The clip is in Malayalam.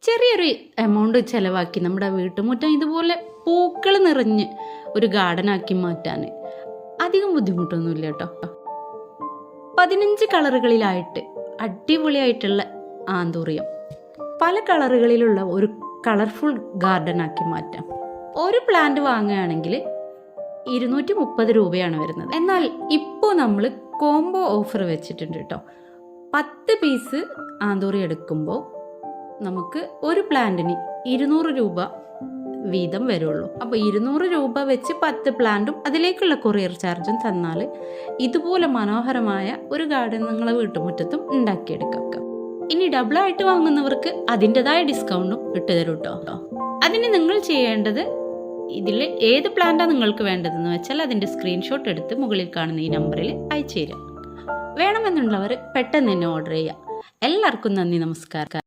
ചെറിയൊരു എമൗണ്ട് ചിലവാക്കി നമ്മുടെ വീട്ടുമുറ്റം ഇതുപോലെ പൂക്കൾ നിറഞ്ഞ് ഒരു ഗാർഡനാക്കി മാറ്റാൻ അധികം ബുദ്ധിമുട്ടൊന്നുമില്ല കേട്ടോ. 15 കളറുകളിലായിട്ട് അടിപൊളിയായിട്ടുള്ള ആന്തൂറിയം പല കളറുകളിലുള്ള ഒരു കളർഫുൾ ഗാർഡനാക്കി മാറ്റാം. ഒരു പ്ലാന്റ് വാങ്ങുകയാണെങ്കിൽ 230 രൂപയാണ് വരുന്നത്. എന്നാൽ ഇപ്പോൾ നമ്മൾ കോംബോ ഓഫർ വെച്ചിട്ടുണ്ട് കേട്ടോ. 10 പീസ് ആന്തൂറി എടുക്കുമ്പോൾ നമുക്ക് ഒരു പ്ലാന്റിന് 200 രൂപ വീതം വരുള്ളൂ. അപ്പോൾ 200 രൂപ വെച്ച് 10 പ്ലാന്റും അതിലേക്കുള്ള കൊറിയർ ചാർജും തന്നാൽ ഇതുപോലെ മനോഹരമായ ഒരു ഗാർഡൻ നിങ്ങളെ വീട്ടുമുറ്റത്തും ഉണ്ടാക്കിയെടുക്കാം. ഇനി ഡബിളായിട്ട് വാങ്ങുന്നവർക്ക് അതിൻ്റെതായ ഡിസ്കൗണ്ടും ഇട്ട് തരും കേട്ടോ. അതിന് നിങ്ങൾ ചെയ്യേണ്ടത്, ഇതിൽ ഏത് പ്ലാന്റാണ് നിങ്ങൾക്ക് വേണ്ടതെന്ന് വെച്ചാൽ അതിൻ്റെ സ്ക്രീൻഷോട്ട് എടുത്ത് മുകളിൽ കാണുന്ന ഈ നമ്പറിൽ അയച്ചു തരാം. വേണമെന്നുള്ളവർ പെട്ടെന്ന് തന്നെ ഓർഡർ ചെയ്യുക. എല്ലാവർക്കും നന്ദി, നമസ്കാരം.